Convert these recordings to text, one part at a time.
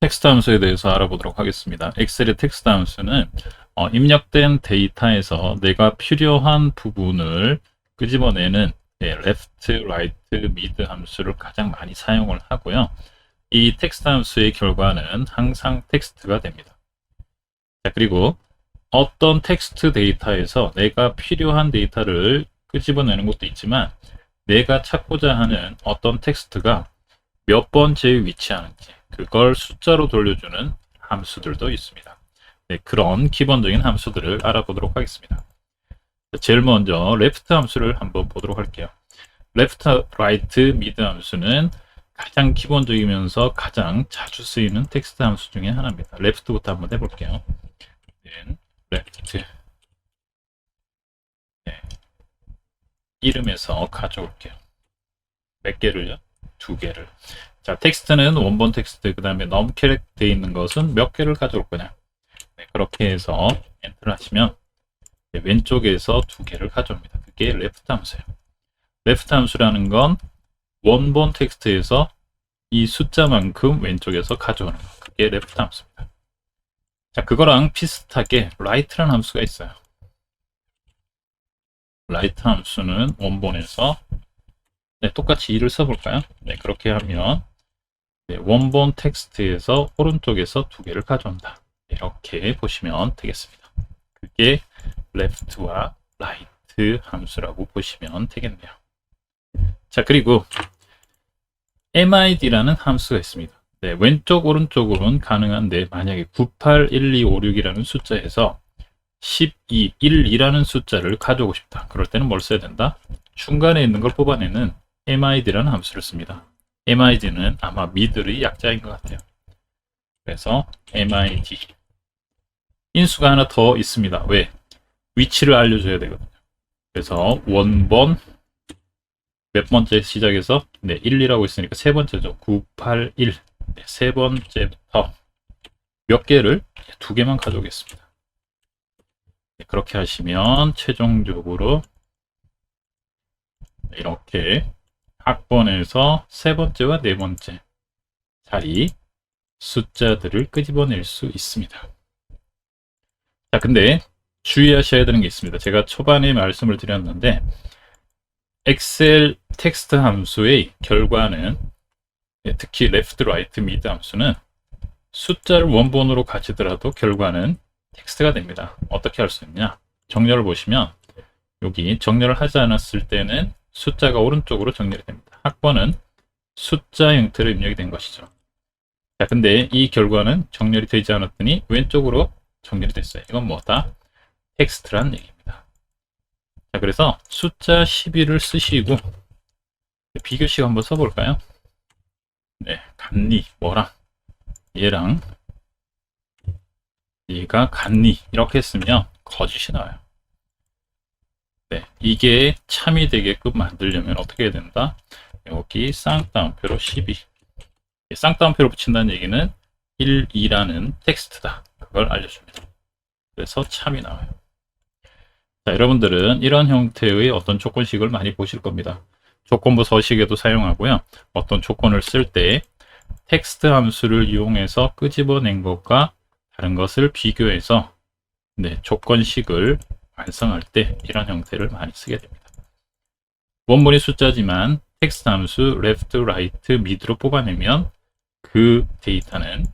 텍스트 함수에 대해서 알아보도록 하겠습니다. 엑셀의 텍스트 함수는 입력된 데이터에서 내가 필요한 부분을 끄집어내는 left, right, mid 함수를 가장 많이 사용을 하고요. 이 텍스트 함수의 결과는 항상 텍스트가 됩니다. 자, 그리고 어떤 텍스트 데이터에서 내가 필요한 데이터를 끄집어내는 것도 있지만 내가 찾고자 하는 어떤 텍스트가 몇 번째에 위치하는지 그걸 숫자로 돌려주는 함수들도 있습니다. 네, 그런 기본적인 함수들을 알아보도록 하겠습니다. 제일 먼저 left 함수를 한번 보도록 할게요. left, right, mid 함수는 가장 기본적이면서 가장 자주 쓰이는 텍스트 함수 중에 하나입니다. left부터 한번 해볼게요. left. 네, 이름에서 가져올게요. 몇 개를요? 두 개를. 자, 텍스트는 원본 텍스트, 그 다음에 넘캐릭 되어 있는 것은 몇 개를 가져올 거냐. 네, 그렇게 해서 엔터를 하시면 왼쪽에서 두 개를 가져옵니다. 그게 레프트 함수예요. 레프트 함수라는 건 원본 텍스트에서 이 숫자만큼 왼쪽에서 가져오는 거. 그게 레프트 함수입니다. 자, 그거랑 비슷하게 right라는 함수가 있어요. right 함수는 원본에서 똑같이 2를 써볼까요? 네, 그렇게 하면 원본 텍스트에서 오른쪽에서 두 개를 가져온다. 이렇게 보시면 되겠습니다. 그게 left와 right 함수라고 보시면 되겠네요. 자, 그리고 mid라는 함수가 있습니다. 네, 왼쪽 오른쪽으로는 가능한데 만약에 981256이라는 숫자에서 12, 1이라는 숫자를 가져오고 싶다. 그럴 때는 뭘 써야 된다? 중간에 있는 걸 뽑아내는 mid라는 함수를 씁니다. mid는 아마 mid의 약자인 것 같아요. 그래서 mid 인수가 하나 더 있습니다. 왜? 위치를 알려줘야 되거든요. 그래서 원본 몇 번째 시작해서 1, 2라고 있으니까 세 번째죠. 981 세 번째부터 몇 개를 두 개만 가져오겠습니다. 그렇게 하시면 최종적으로 이렇게 학번에서 세 번째와 네 번째 자리 숫자들을 끄집어낼 수 있습니다. 자, 근데 주의하셔야 되는 게 있습니다. 제가 초반에 말씀을 드렸는데 엑셀 텍스트 함수의 결과는 특히 left, right, mid 함수는 숫자를 원본으로 가지더라도 결과는 텍스트가 됩니다. 어떻게 할 수 있냐? 정렬을 보시면 여기 정렬을 하지 않았을 때는 숫자가 오른쪽으로 정렬이 됩니다. 학번은 숫자 형태로 입력이 된 것이죠. 자, 근데 이 결과는 정렬이 되지 않았더니 왼쪽으로 정렬이 됐어요. 이건 뭐다? 텍스트란 얘기입니다. 자, 그래서 숫자 12를 쓰시고 비교식 한번 써볼까요? 네, 같니 뭐랑 얘랑 얘가 같니 이렇게 했으면 거짓이 나와요. 네, 이게 참이 되게끔 만들려면 어떻게 해야 된다? 여기 쌍따옴표로 12 쌍따옴표로 붙인다는 얘기는 1, 2라는 텍스트다. 그걸 알려줍니다. 그래서 참이 나와요. 자, 여러분들은 이런 형태의 어떤 조건식을 많이 보실 겁니다. 조건부 서식에도 사용하고요. 어떤 조건을 쓸 때 텍스트 함수를 이용해서 끄집어낸 것과 다른 것을 비교해서 조건식을 완성할 때 이런 형태를 많이 쓰게 됩니다. 원본이 숫자지만 텍스트 함수 left, right, mid로 뽑아내면 그 데이터는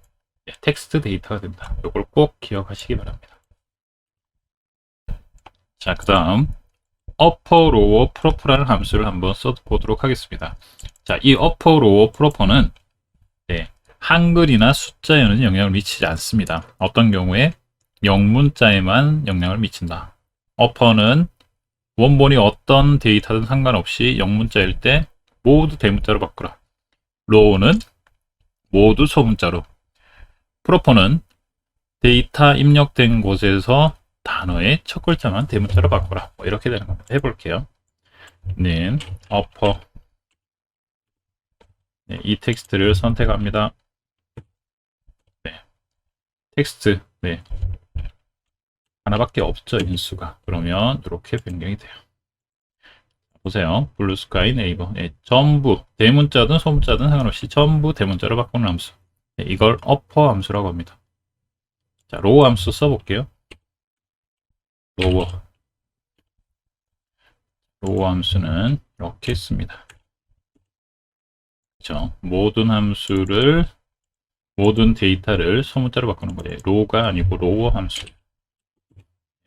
텍스트 데이터가 됩니다. 이걸 꼭 기억하시기 바랍니다. 자, 그 다음 upper, lower, proper라는 함수를 한번 써보도록 하겠습니다. 자, 이 upper, lower, proper는 한글이나 숫자에는 영향을 미치지 않습니다. 어떤 경우에 영문자에만 영향을 미친다. upper는 원본이 어떤 데이터든 상관없이 영문자일 때 모두 대문자로 바꾸라. lower는 모두 소문자로. proper는 데이터 입력된 곳에서 단어의 첫 글자만 대문자로 바꾸라. 이렇게 되는 겁니다. 해볼게요. upper 이 텍스트를 선택합니다. 텍스트 하나밖에 없죠, 인수가. 그러면 이렇게 변경이 돼요. 보세요. 블루스카이 네이버 전부 대문자든 소문자든 상관없이 전부 대문자로 바꾸는 함수. 네, 이걸 upper 함수라고 합니다. 자, 로우 함수 써볼게요. 로우 함수는 이렇게 씁니다. 그렇죠? 모든 데이터를 소문자로 바꾸는 거예요. 로우가 아니고 로우 함수.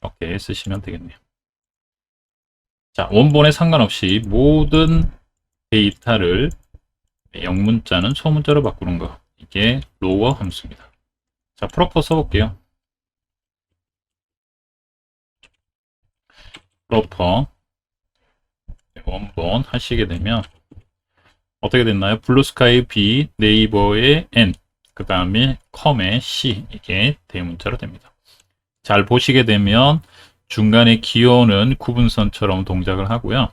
이렇게 쓰시면 되겠네요. 자, 원본에 상관없이 모든 데이터를 영문자는 소문자로 바꾸는 거. 이게 로우 함수입니다. 자, 프로퍼 써볼게요. 프로퍼 원본 하시게 되면 어떻게 됐나요? 블루스카이 B, 네이버의 N, 그 다음에 컴의 C, 이게 대문자로 됩니다. 잘 보시게 되면 중간에 기호는 구분선처럼 동작을 하고요.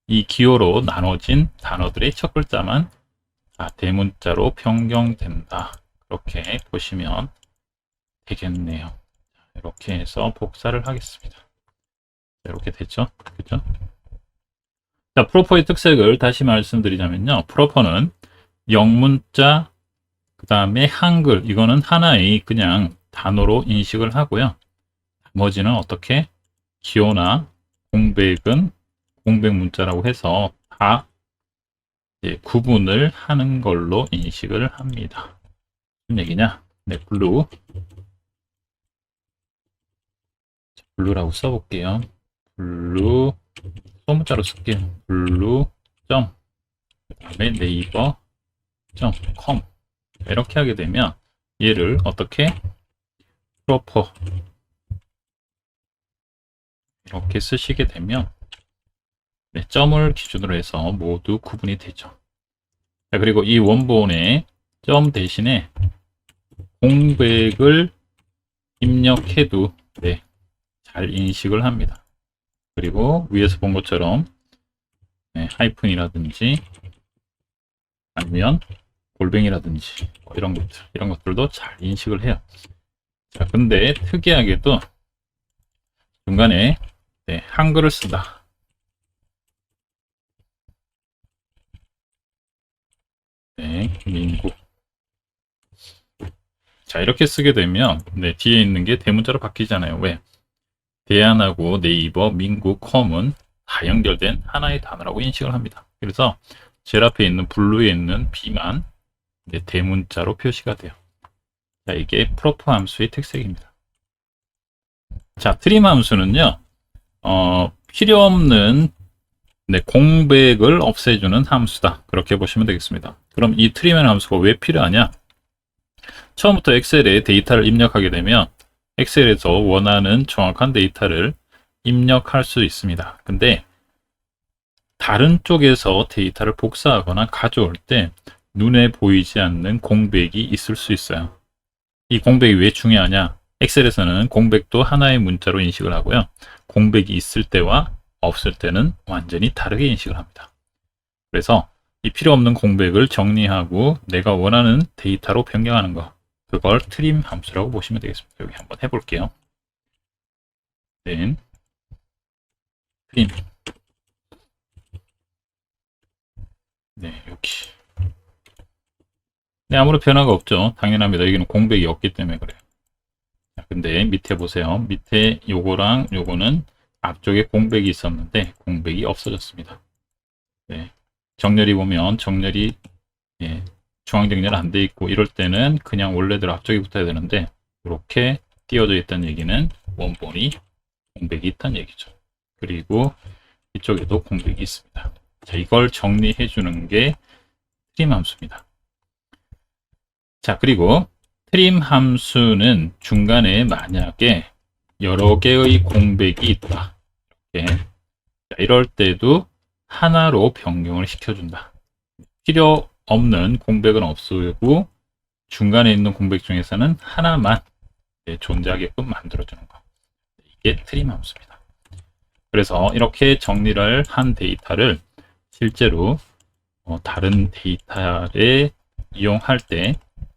이 기호로 나눠진 단어들의 첫 글자만 대문자로 변경된다. 그렇게 보시면 되겠네요. 이렇게 해서 복사를 하겠습니다. 이렇게 됐죠? 그죠? 자, 프로퍼의 특색을 다시 말씀드리자면요. 프로퍼는 영문자, 그 다음에 한글, 이거는 하나의 그냥 단어로 인식을 하고요. 나머지는 어떻게? 기호나 공백은 공백 문자라고 해서 다 구분을 하는 걸로 인식을 합니다. 무슨 얘기냐? 네, 블루라고 써볼게요. 블루, 소문자로 쓸게요. 블루, 점, 그 다음에 네이버, 점, 컴. 이렇게 하게 되면 얘를 어떻게? 프로퍼. 이렇게 쓰시게 되면 네, 점을 기준으로 해서 모두 구분이 되죠. 자, 그리고 이 원본에 점 대신에 공백을 입력해도 네, 잘 인식을 합니다. 그리고 위에서 본 것처럼 네, 하이픈이라든지 아니면 골뱅이라든지 뭐 이런 것들도 잘 인식을 해요. 자, 근데 특이하게도 중간에 네, 한글을 쓴다. 네, 민국. 자, 이렇게 쓰게 되면 네, 뒤에 있는 게 대문자로 바뀌잖아요. 왜? 대안하고 네이버, 민국, 컴은 다 연결된 하나의 단어라고 인식을 합니다. 그래서 제일 앞에 있는 블루에 있는 B만 네, 대문자로 표시가 돼요. 자, 이게 프로퍼 함수의 특색입니다. 자, 트림 함수는요, 필요 없는 네, 공백을 없애주는 함수다. 그렇게 보시면 되겠습니다. 그럼 이 트림이라는 함수가 왜 필요하냐? 처음부터 엑셀에 데이터를 입력하게 되면 엑셀에서 원하는 정확한 데이터를 입력할 수 있습니다. 근데 다른 쪽에서 데이터를 복사하거나 가져올 때 눈에 보이지 않는 공백이 있을 수 있어요. 이 공백이 왜 중요하냐? 엑셀에서는 공백도 하나의 문자로 인식을 하고요. 공백이 있을 때와 없을 때는 완전히 다르게 인식을 합니다. 그래서 이 필요 없는 공백을 정리하고 내가 원하는 데이터로 변경하는 거, 그걸 트림 함수라고 보시면 되겠습니다. 여기 한번 해볼게요. 트림. 네, 여기. 네, 아무런 변화가 없죠. 당연합니다. 여기는 공백이 없기 때문에 그래요. 근데 밑에 보세요. 밑에 요거랑 요거는 앞쪽에 공백이 있었는데 공백이 없어졌습니다. 네. 정렬이 보면 정렬이 중앙 정렬 안 돼 있고 이럴 때는 그냥 원래대로 앞쪽에 붙어야 되는데 이렇게 띄어져 있다는 얘기는 원본이 공백이 있다는 얘기죠. 그리고 이쪽에도 공백이 있습니다. 자, 이걸 정리해 주는 게 트림 함수입니다. 자, 그리고 트림 함수는 중간에 만약에 여러 개의 공백이 있다. 자, 이럴 때도 하나로 변경을 시켜준다. 필요 없는 공백은 없애고 중간에 있는 공백 중에서는 하나만 존재하게끔 만들어주는 거. 이게 트림 함수입니다. 그래서 이렇게 정리를 한 데이터를 실제로 다른 데이터에 이용할 때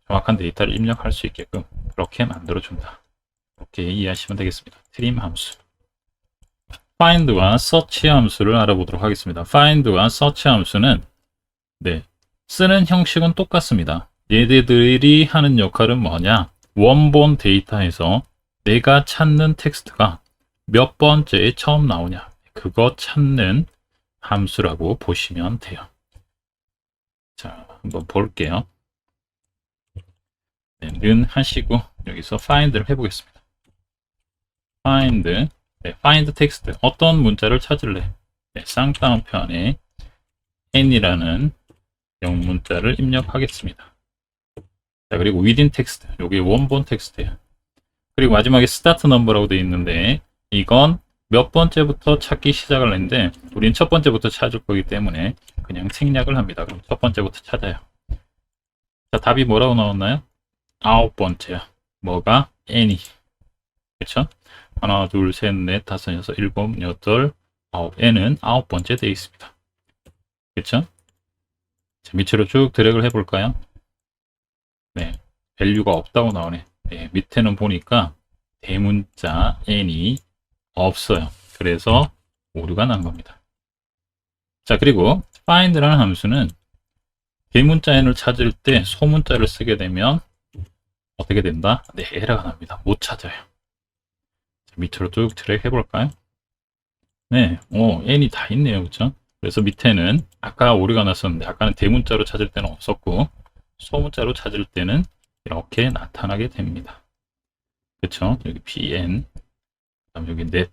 정확한 데이터를 입력할 수 있게끔 그렇게 만들어준다. 이렇게 이해하시면 되겠습니다. 트림 함수. find와 search 함수를 알아보도록 하겠습니다. find와 search 함수는 쓰는 형식은 똑같습니다. 얘네들이 하는 역할은 뭐냐? 원본 데이터에서 내가 찾는 텍스트가 몇 번째에 처음 나오냐? 그거 찾는 함수라고 보시면 돼요. 자, 한번 볼게요. 네, 는 하시고 여기서 find를 해보겠습니다. find text. 어떤 문자를 찾을래? 네, 쌍따옴표안에 n이라는 영문자를 입력하겠습니다. 자, 그리고 within text. 여기 원본 텍스트예요. 그리고 마지막에 start number라고 되어 있는데 이건 몇 번째부터 찾기 시작을 했는데 우린 첫 번째부터 찾을 거기 때문에 그냥 생략을 합니다. 그럼 첫 번째부터 찾아요. 자, 답이 뭐라고 나왔나요? 9번째야. 뭐가? n이. 그쵸? 하나, 둘, 셋, 넷, 다섯, 여섯, 일곱, 여덟, 아홉. n은 9번째 되어 있습니다. 그쵸? 자, 밑으로 쭉 드래그를 해볼까요? 네. 밸류가 없다고 나오네. 네, 밑에는 보니까 대문자 n이 없어요. 그래서 오류가 난 겁니다. 자, 그리고 find라는 함수는 대문자 n을 찾을 때 소문자를 쓰게 되면 어떻게 된다? 네, 에러가 납니다. 못 찾아요. 자, 밑으로 쭉 드래그 해볼까요? 네, n이 다 있네요. 그쵸? 그래서 밑에는 아까 오류가 났었는데 아까는 대문자로 찾을 때는 없었고 소문자로 찾을 때는 이렇게 나타나게 됩니다. 그쵸? 여기 bn, 그다음 여기 net,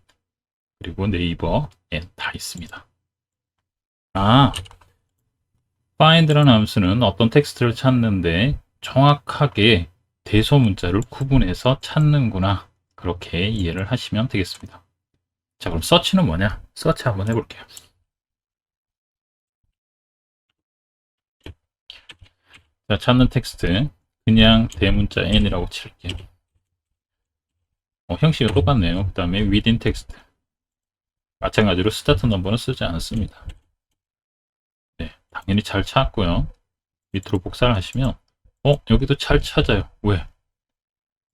그리고 네이버 n 다 있습니다. find라는 함수는 어떤 텍스트를 찾는데 정확하게 대소문자를 구분해서 찾는구나. 그렇게 이해를 하시면 되겠습니다. 자, 그럼 서치는 뭐냐? 서치 한번 해볼게요. 자, 찾는 텍스트 그냥 대문자 n이라고 칠게요. 형식이 똑같네요. 그 다음에 within text 마찬가지로 스타트 넘버는 쓰지 않습니다. 네, 당연히 잘 찾고요. 밑으로 복사를 하시면 여기도 잘 찾아요. 왜?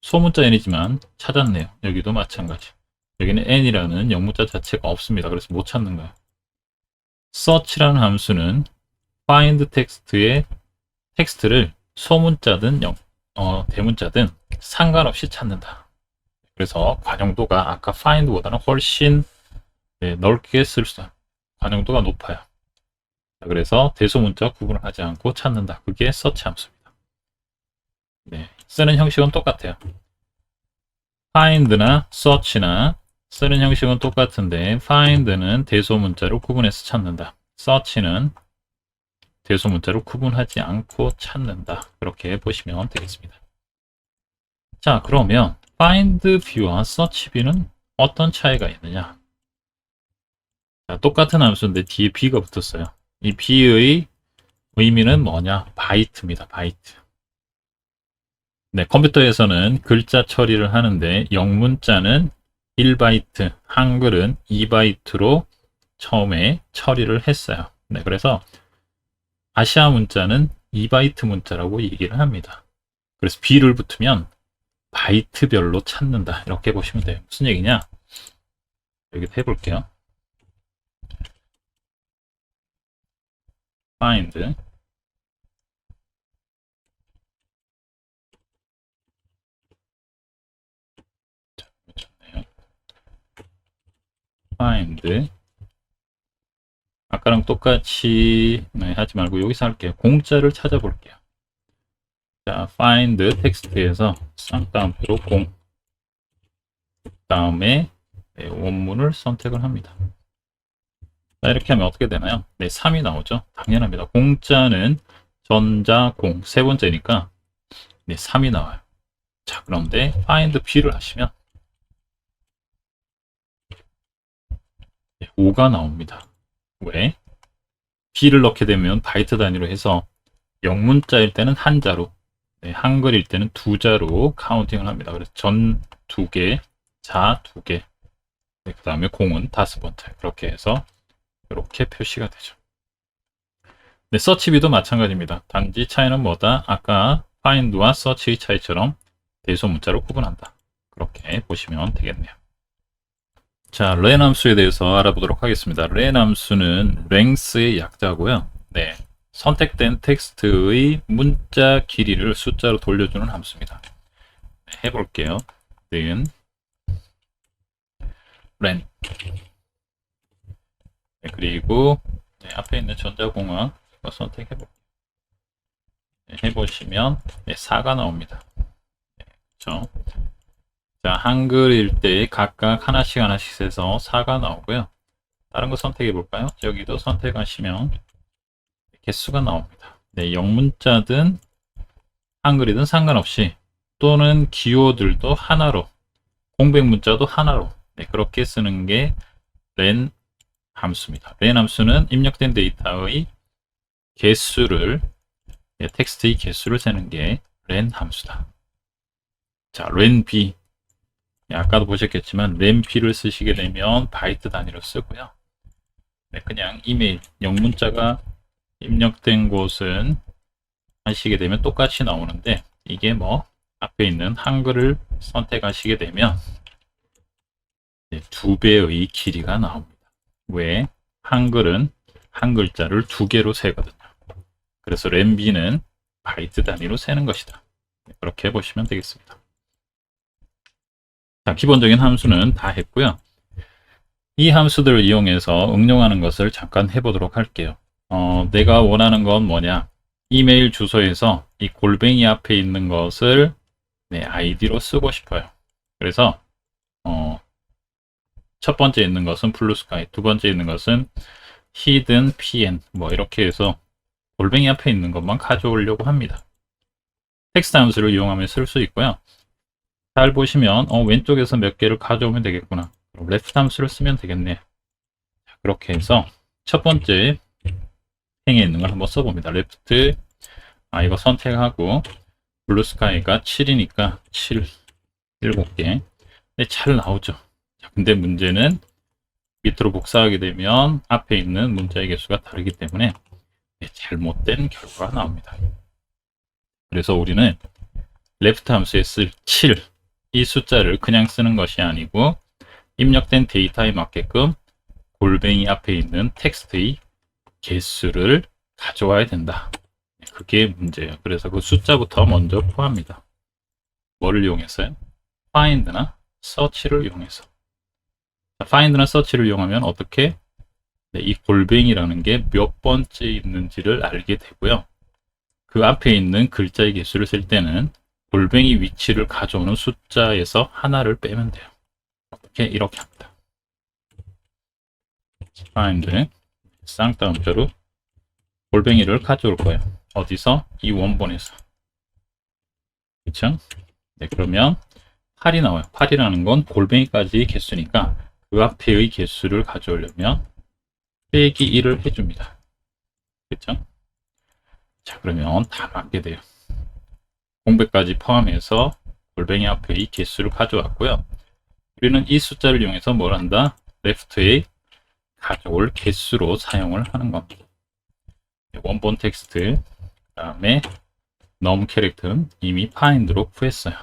소문자 n이지만 찾았네요. 여기도 마찬가지. 여기는 n이라는 영문자 자체가 없습니다. 그래서 못 찾는 거예요. search라는 함수는 find text의 텍스트를 소문자든 대문자든 상관없이 찾는다. 그래서 관용도가 아까 find보다는 훨씬 넓게 쓸 수, 관용도가 높아요. 그래서 대소문자 구분을 하지 않고 찾는다. 그게 search 함수입니다. 네, 쓰는 형식은 똑같아요. find나 search나 쓰는 형식은 똑같은데 find는 대소문자로 구분해서 찾는다. search는 대소문자로 구분하지 않고 찾는다. 그렇게 보시면 되겠습니다. 자, 그러면 find view와 search view는 어떤 차이가 있느냐? 자, 똑같은 함수인데 뒤에 b가 붙었어요. 이 b의 의미는 뭐냐? 바이트입니다. 바이트. 네, 컴퓨터에서는 글자 처리를 하는데 영문자는 1바이트, 한글은 2바이트로 처음에 처리를 했어요. 네, 그래서 아시아 문자는 2바이트 문자라고 얘기를 합니다. 그래서 b를 붙으면 바이트별로 찾는다. 이렇게 보시면 돼요. 무슨 얘기냐? 여기도 해볼게요. find find 아까랑 똑같이 하지 말고 여기서 할게요. 공짜를 찾아볼게요. 자, find 텍스트에서 쌍따옴표로 공 다음에 원문을 선택을 합니다. 자, 이렇게 하면 어떻게 되나요? 네, 3이 나오죠. 당연합니다. 공짜는 전자공 세 번째니까 네, 3이 나와요. 자, 그런데 find b를 하시면 5가 나옵니다. 왜? b를 넣게 되면 바이트 단위로 해서 영문자일 때는 한자로, 한글일 때는 두자로 카운팅을 합니다. 그래서 전 2개, 자 2개, 그 다음에 공은 5번째. 그렇게 해서 이렇게 표시가 되죠. 네, 서치비도 마찬가지입니다. 단지 차이는 뭐다? 아까 find와 search의 차이처럼 대소문자로 구분한다. 그렇게 보시면 되겠네요. 자, len 함수에 대해서 알아보도록 하겠습니다. len 함수는 length의 약자고요. 네, 선택된 텍스트의 문자 길이를 숫자로 돌려주는 함수입니다. 해볼게요. 는 len. 그리고 앞에 있는 전자공학 선택해볼게요. 해보시면 4가 나옵니다. 그렇죠? 자, 한글일 때 각각 하나씩 해서 4가 나오고요. 다른 거 선택해 볼까요? 여기도 선택하시면 개수가 나옵니다. 네, 영문자든 한글이든 상관없이, 또는 기호들도 하나로, 공백 문자도 하나로, 네, 그렇게 쓰는 게 len 함수입니다. len 함수는 입력된 데이터의 개수를, 네, 텍스트의 개수를 세는 게 len 함수다. 자, lenb. 네, 아까도 보셨겠지만 lenb를 쓰시게 되면 바이트 단위로 쓰고요. 네, 그냥 이메일, 영문자가 입력된 곳은 하시게 되면 똑같이 나오는데, 이게 뭐 앞에 있는 한글을 선택하시게 되면 2배의 길이가 나옵니다. 왜? 한글은 한 글자를 2개로 세거든요. 그래서 lenb는 바이트 단위로 세는 것이다. 그렇게 해보시면 되겠습니다. 자, 기본적인 함수는 다 했고요. 이 함수들을 이용해서 응용하는 것을 잠깐 해보도록 할게요. 내가 원하는 건 뭐냐? 이메일 주소에서 이 골뱅이 앞에 있는 것을 아이디로 쓰고 싶어요. 그래서 첫 번째 있는 것은 블루스카이, 두 번째 있는 것은 hidden pn, 뭐 이렇게 해서 골뱅이 앞에 있는 것만 가져오려고 합니다. 텍스트 함수를 이용하면 쓸 수 있고요. 잘 보시면 왼쪽에서 몇 개를 가져오면 되겠구나. left 함수를 쓰면 되겠네. 그렇게 해서 첫 번째 행에 있는 걸 한번 써봅니다. left, 이거 선택하고 블루스카이가 7이니까 7, 7개. 네, 잘 나오죠. 자, 근데 문제는 밑으로 복사하게 되면 앞에 있는 문자의 개수가 다르기 때문에 잘못된 결과가 나옵니다. 그래서 우리는 left 함수에 쓸 7, 이 숫자를 그냥 쓰는 것이 아니고 입력된 데이터에 맞게끔 골뱅이 앞에 있는 텍스트의 개수를 가져와야 된다. 그게 문제예요. 그래서 그 숫자부터 먼저 포함합니다. 뭐를 이용해서요? find나 search를 이용해서. find나 search를 이용하면 어떻게? 이 골뱅이라는 게 몇 번째 있는지를 알게 되고요. 그 앞에 있는 글자의 개수를 쓸 때는 골뱅이 위치를 가져오는 숫자에서 하나를 빼면 돼요. 이렇게 합니다. find 쌍따옴표로 골뱅이를 가져올 거예요. 어디서? 이 원본에서. 그쵸? 네, 그러면 8이 나와요. 8이라는 건 골뱅이까지 개수니까 그 앞에의 개수를 가져오려면 빼기 1을 해줍니다. 그쵸? 자, 그러면 다 맞게 돼요. 공백까지 포함해서 골뱅이 앞에의 개수를 가져왔고요. 우리는 이 숫자를 이용해서 뭘 한다? left에 가져올 개수로 사용을 하는 겁니다. 원본 텍스트, 그 다음에 num 캐릭터는 이미 find로 구했어요.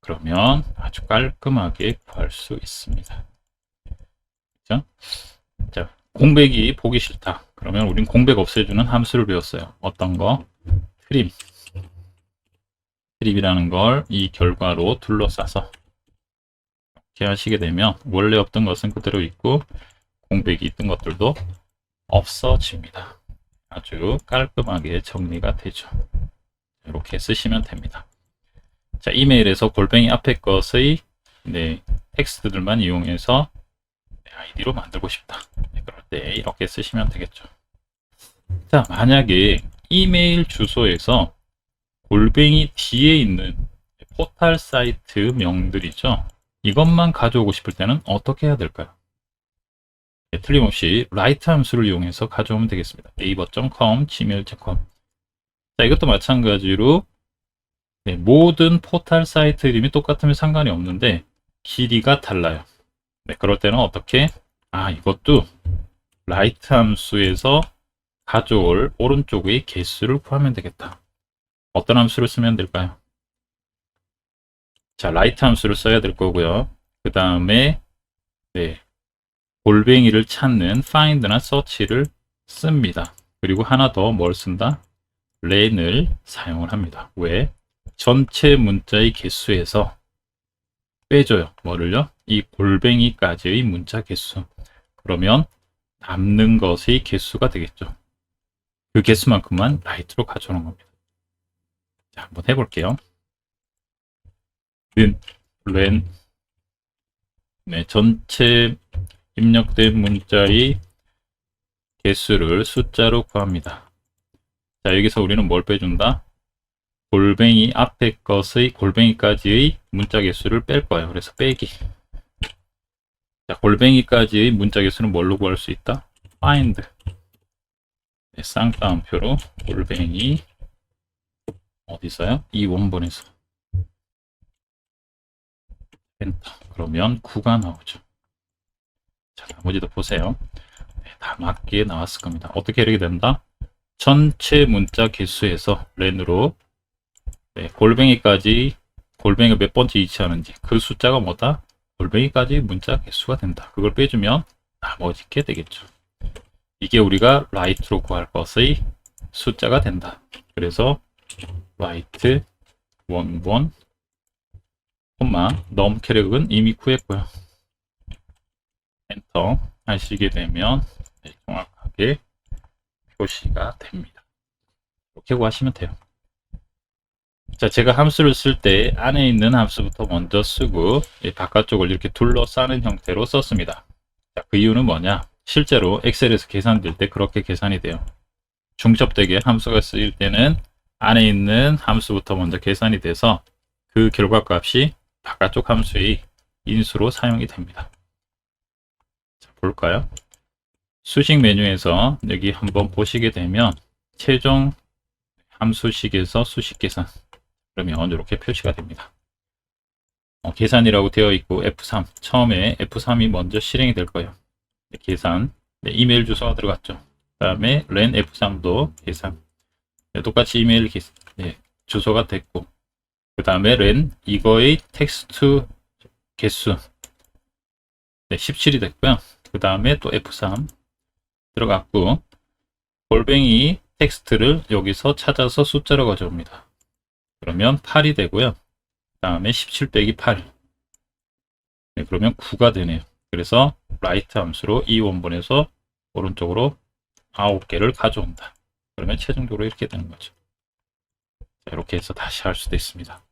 그러면 아주 깔끔하게 구할 수 있습니다. 그렇죠? 자, 공백이 보기 싫다. 그러면 우린 공백 없애주는 함수를 배웠어요. 어떤 거? trim. trim이라는 걸 이 결과로 둘러싸서 이렇게 하시게 되면 원래 없던 것은 그대로 있고 공백이 있던 것들도 없어집니다. 아주 깔끔하게 정리가 되죠. 이렇게 쓰시면 됩니다. 자, 이메일에서 골뱅이 앞에 것의 텍스트들만 이용해서 아이디로 만들고 싶다. 그럴 때 이렇게 쓰시면 되겠죠. 자, 만약에 이메일 주소에서 골뱅이 뒤에 있는 포털 사이트 명들이죠. 이것만 가져오고 싶을 때는 어떻게 해야 될까요? 틀림없이 write 함수를 이용해서 가져오면 되겠습니다. naver.com, gmail.com. 자, 이것도 마찬가지로 모든 포털 사이트 이름이 똑같으면 상관이 없는데 길이가 달라요. 그럴 때는 어떻게? 이것도 write 함수에서 가져올 오른쪽의 개수를 구하면 되겠다. 어떤 함수를 쓰면 될까요? 자, write 함수를 써야 될 거고요. 그 다음에 골뱅이를 찾는 find나 search를 씁니다. 그리고 하나 더 뭘 쓴다? 렌을 사용을 합니다. 왜? 전체 문자의 개수에서 빼줘요. 뭐를요? 이 골뱅이까지의 문자 개수. 그러면 남는 것의 개수가 되겠죠. 그 개수만큼만 라이트로 가져오는 겁니다. 자, 한번 해볼게요. 렌, 네, 전체 입력된 문자의 개수를 숫자로 구합니다. 자, 여기서 우리는 뭘 빼준다? 골뱅이 앞에 것의 골뱅이까지의 문자 개수를 뺄 거예요. 그래서 빼기. 자, 골뱅이까지의 문자 개수는 뭘로 구할 수 있다? find. 네, 쌍따옴표로 골뱅이 어디서요? 이 원본에서. 엔터. 그러면 9가 나오죠. 자, 나머지도 보세요. 네, 다 맞게 나왔을 겁니다. 어떻게 이렇게 된다? 전체 문자 개수에서 렌으로 네, 골뱅이까지 골뱅이가 몇 번째 위치하는지 그 숫자가 뭐다? 골뱅이까지 문자 개수가 된다. 그걸 빼주면 나머지 게 되겠죠. 이게 우리가 라이트로 구할 것의 숫자가 된다. 그래서 라이트 원본 콤마 넘 캐릭은 이미 구했고요. 엔터 하시게 되면 네, 정확하게 표시가 됩니다. 이렇게 구하시면 돼요. 자, 제가 함수를 쓸 때 안에 있는 함수부터 먼저 쓰고 바깥쪽을 이렇게 둘러싸는 형태로 썼습니다. 자, 그 이유는 뭐냐? 실제로 엑셀에서 계산될 때 그렇게 계산이 돼요. 중첩되게 함수가 쓰일 때는 안에 있는 함수부터 먼저 계산이 돼서 그 결과값이 바깥쪽 함수의 인수로 사용이 됩니다. 자, 볼까요? 수식 메뉴에서 여기 한번 보시게 되면 최종 함수식에서 수식 계산 그러면 이렇게 표시가 됩니다. 계산이라고 되어 있고 F3 처음에 F3이 먼저 실행이 될 거예요. 네, 계산 네, 이메일 주소가 들어갔죠. 그 다음에 len F3도 계산 네, 똑같이 이메일 네, 주소가 됐고 그 다음에 len 이거의 텍스트 개수 네, 17이 됐고요. 그 다음에 또 F3 들어갔고 골뱅이 텍스트를 여기서 찾아서 숫자로 가져옵니다. 그러면 8이 되고요. 그 다음에 17 빼기 8 네, 그러면 9가 되네요. 그래서 라이트 함수로 이 원본에서 오른쪽으로 9개를 가져온다. 그러면 최종적으로 이렇게 되는 거죠. 자, 이렇게 해서 다시 할 수도 있습니다.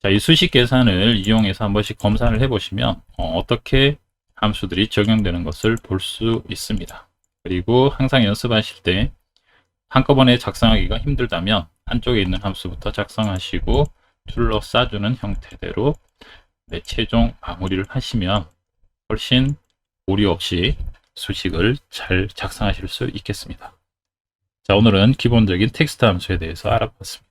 자, 이 수식 계산을 이용해서 한 번씩 검사를 해보시면 어떻게 함수들이 적용되는 것을 볼 수 있습니다. 그리고 항상 연습하실 때 한꺼번에 작성하기가 힘들다면 안쪽에 있는 함수부터 작성하시고 둘러싸주는 형태대로 네, 최종 마무리를 하시면 훨씬 오류 없이 수식을 잘 작성하실 수 있겠습니다. 자, 오늘은 기본적인 텍스트 함수에 대해서 알아봤습니다.